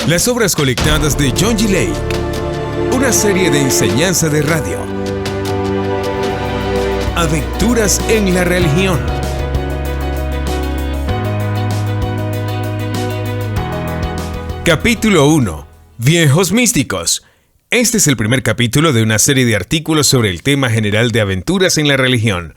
Las obras colectadas de John G. Lake. Una serie de enseñanza de radio. Aventuras en la religión. Capítulo 1. Viejos místicos. Este es el primer capítulo de una serie de artículos sobre el tema general de aventuras en la religión.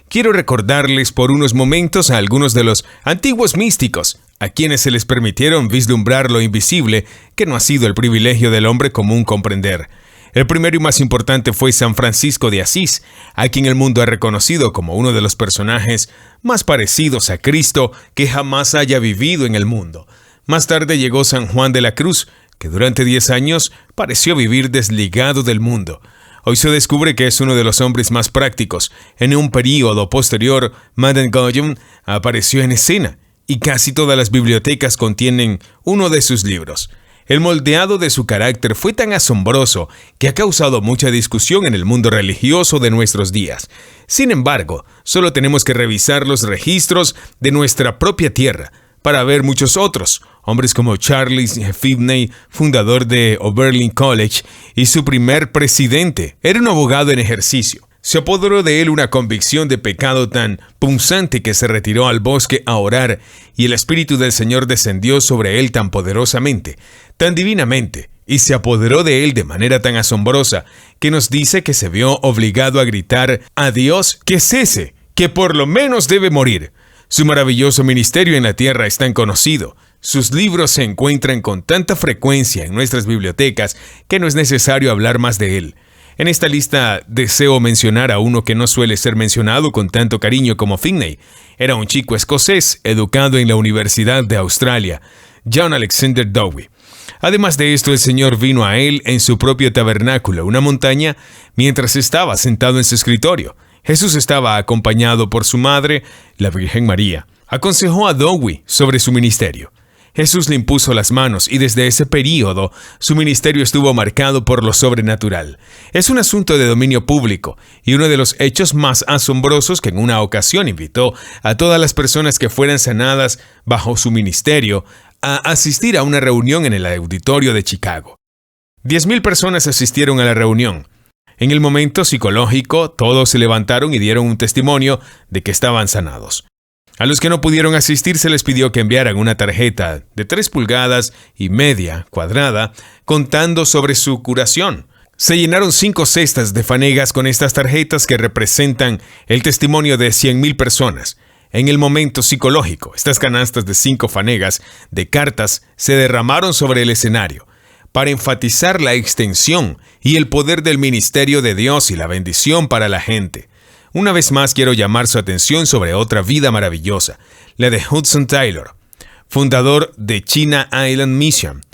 Quiero recordarles por unos momentos a algunos de los antiguos místicos, a quienes se les permitieron vislumbrar lo invisible que no ha sido el privilegio del hombre común comprender. El primero y más importante fue San Francisco de Asís, a quien el mundo ha reconocido como uno de los personajes más parecidos a Cristo que jamás haya vivido en el mundo. Más tarde llegó San Juan de la Cruz, que durante 10 años pareció vivir desligado del mundo. Hoy se descubre que es uno de los hombres más prácticos. En un período posterior, Madame Guyon apareció en escena, y casi todas las bibliotecas contienen uno de sus libros. El moldeado de su carácter fue tan asombroso que ha causado mucha discusión en el mundo religioso de nuestros días. Sin embargo, solo tenemos que revisar los registros de nuestra propia tierra para ver muchos otros, hombres como Charles Finney, fundador de Oberlin College y su primer presidente. Era un abogado en ejercicio. Se apoderó de él una convicción de pecado tan punzante que se retiró al bosque a orar, y el Espíritu del Señor descendió sobre él tan poderosamente, tan divinamente, y se apoderó de él de manera tan asombrosa, que nos dice que se vio obligado a gritar a Dios que cese, que por lo menos debe morir. Su maravilloso ministerio en la tierra es tan conocido. Sus libros se encuentran con tanta frecuencia en nuestras bibliotecas que no es necesario hablar más de él. En esta lista deseo mencionar a uno que no suele ser mencionado con tanto cariño como Finney. Era un chico escocés educado en la Universidad de Australia, John Alexander Dowie. Además de esto, el Señor vino a él en su propio tabernáculo, una montaña, mientras estaba sentado en su escritorio. Jesús estaba acompañado por su madre, la Virgen María. Aconsejó a Dowie sobre su ministerio. Jesús le impuso las manos y desde ese período su ministerio estuvo marcado por lo sobrenatural. Es un asunto de dominio público y uno de los hechos más asombrosos que en una ocasión invitó a todas las personas que fueran sanadas bajo su ministerio a asistir a una reunión en el auditorio de Chicago. 10,000 personas asistieron a la reunión. En el momento psicológico, todos se levantaron y dieron un testimonio de que estaban sanados. A los que no pudieron asistir se les pidió que enviaran una tarjeta de 3,5 pulgadas cuadrada contando sobre su curación. Se llenaron 5 cestas de fanegas con estas tarjetas que representan el testimonio de 100,000 personas. En el momento psicológico, estas canastas de 5 fanegas de cartas se derramaron sobre el escenario para enfatizar la extensión y el poder del ministerio de Dios y la bendición para la gente. Una vez más quiero llamar su atención sobre otra vida maravillosa, la de Hudson Taylor, fundador de China Island Mission.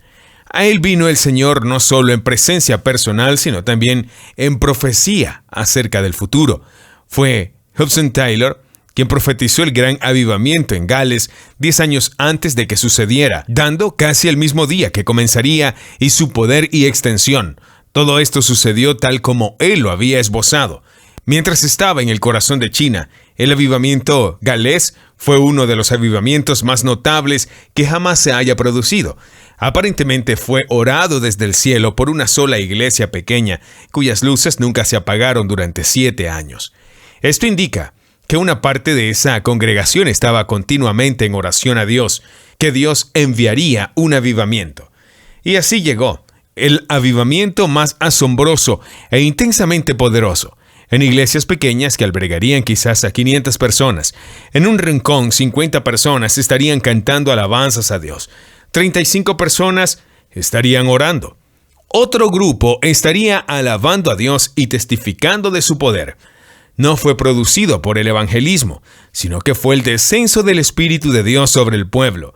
A él vino el Señor no solo en presencia personal, sino también en profecía acerca del futuro. Fue Hudson Taylor quien profetizó el gran avivamiento en Gales 10 años antes de que sucediera, dando casi el mismo día que comenzaría y su poder y extensión. Todo esto sucedió tal como él lo había esbozado. Mientras estaba en el corazón de China, el avivamiento galés fue uno de los avivamientos más notables que jamás se haya producido. Aparentemente fue orado desde el cielo por una sola iglesia pequeña, cuyas luces nunca se apagaron durante 7 años. Esto indica que una parte de esa congregación estaba continuamente en oración a Dios, que Dios enviaría un avivamiento. Y así llegó, el avivamiento más asombroso e intensamente poderoso. En iglesias pequeñas que albergarían quizás a 500 personas. En un rincón, 50 personas estarían cantando alabanzas a Dios. 35 personas estarían orando. Otro grupo estaría alabando a Dios y testificando de su poder. No fue producido por el evangelismo, sino que fue el descenso del Espíritu de Dios sobre el pueblo.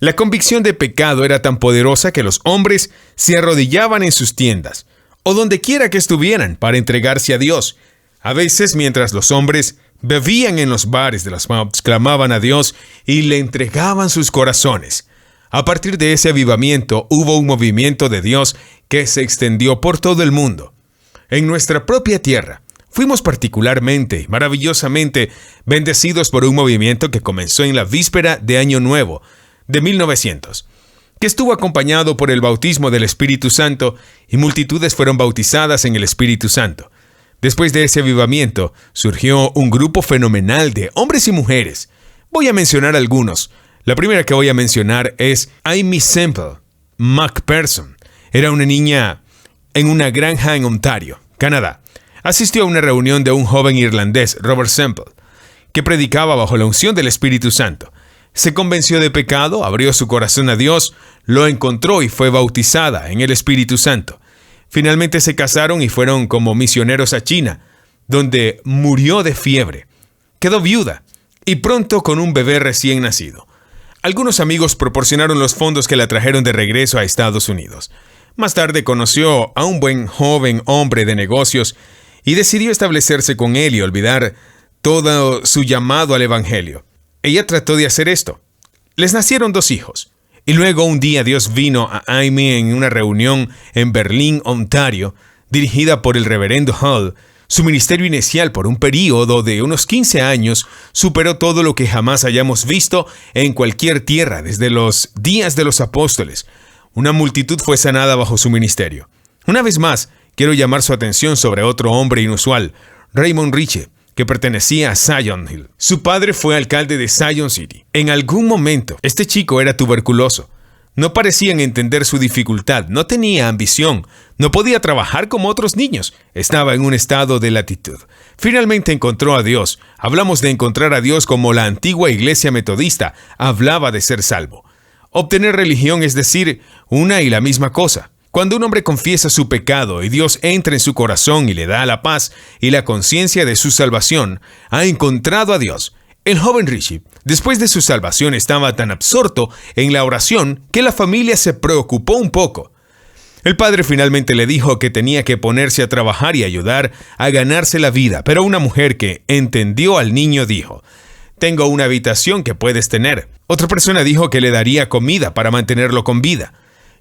La convicción de pecado era tan poderosa que los hombres se arrodillaban en sus tiendas, o donde quiera que estuvieran, para entregarse a Dios. A veces, mientras los hombres bebían en los bares de los pubs, clamaban a Dios y le entregaban sus corazones. A partir de ese avivamiento, hubo un movimiento de Dios que se extendió por todo el mundo. En nuestra propia tierra, fuimos particularmente y maravillosamente bendecidos por un movimiento que comenzó en la víspera de Año Nuevo de 1900. que estuvo acompañado por el bautismo del Espíritu Santo y multitudes fueron bautizadas en el Espíritu Santo. Después de ese avivamiento, surgió un grupo fenomenal de hombres y mujeres. Voy a mencionar algunos. La primera que voy a mencionar es Aimee Semple McPherson. Era una niña en una granja en Ontario, Canadá. Asistió a una reunión de un joven irlandés, Robert Semple, que predicaba bajo la unción del Espíritu Santo. Se convenció de pecado, abrió su corazón a Dios, lo encontró y fue bautizada en el Espíritu Santo. Finalmente se casaron y fueron como misioneros a China, donde murió de fiebre. Quedó viuda y pronto con un bebé recién nacido. Algunos amigos proporcionaron los fondos que la trajeron de regreso a Estados Unidos. Más tarde conoció a un buen joven hombre de negocios y decidió establecerse con él y olvidar todo su llamado al Evangelio. Ella trató de hacer esto. Les nacieron 2 hijos. Y luego un día Dios vino a Aimee en una reunión en Berlín, Ontario, dirigida por el reverendo Hall. Su ministerio inicial por un período de unos 15 años superó todo lo que jamás hayamos visto en cualquier tierra desde los días de los apóstoles. Una multitud fue sanada bajo su ministerio. Una vez más, quiero llamar su atención sobre otro hombre inusual, Raymond Ritchie, que pertenecía a Zion Hill. Su padre fue alcalde de Zion City. En algún momento, este chico era tuberculoso. No parecían entender su dificultad, no tenía ambición, no podía trabajar como otros niños, estaba en un estado de latitud. Finalmente encontró a Dios. Hablamos de encontrar a Dios como la antigua iglesia metodista hablaba de ser salvo. Obtener religión es decir, una y la misma cosa. Cuando un hombre confiesa su pecado y Dios entra en su corazón y le da la paz y la conciencia de su salvación, ha encontrado a Dios. El joven Ritchie, después de su salvación, estaba tan absorto en la oración que la familia se preocupó un poco. El padre finalmente le dijo que tenía que ponerse a trabajar y ayudar a ganarse la vida, pero una mujer que entendió al niño dijo: «Tengo una habitación que puedes tener». Otra persona dijo que le daría comida para mantenerlo con vida.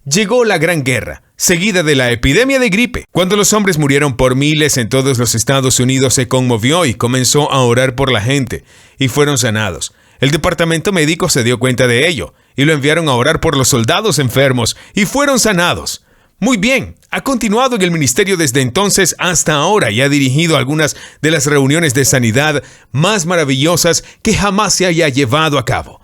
Llegó la Gran Guerra, seguida de la epidemia de gripe. Cuando los hombres murieron por miles en todos los Estados Unidos, se conmovió y comenzó a orar por la gente, y fueron sanados. El departamento médico se dio cuenta de ello, y lo enviaron a orar por los soldados enfermos, y fueron sanados. Muy bien, ha continuado en el ministerio desde entonces hasta ahora y ha dirigido algunas de las reuniones de sanidad más maravillosas que jamás se haya llevado a cabo.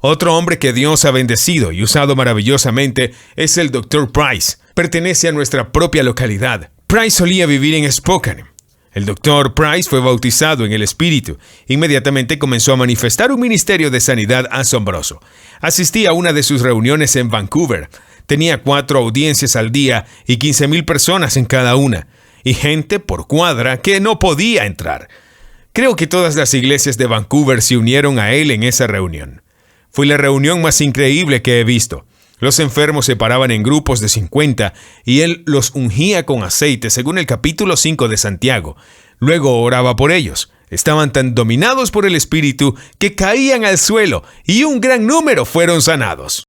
Otro hombre que Dios ha bendecido y usado maravillosamente es el Dr. Price. Pertenece a nuestra propia localidad. Price solía vivir en Spokane. El Dr. Price fue bautizado en el Espíritu. Inmediatamente comenzó a manifestar un ministerio de sanidad asombroso. Asistí a una de sus reuniones en Vancouver. Tenía 4 audiencias al día y 15,000 personas en cada una. Y gente por cuadra que no podía entrar. Creo que todas las iglesias de Vancouver se unieron a él en esa reunión. Fue la reunión más increíble que he visto. Los enfermos se paraban en grupos de 50 y él los ungía con aceite, según el capítulo 5 de Santiago. Luego oraba por ellos. Estaban tan dominados por el Espíritu que caían al suelo y un gran número fueron sanados.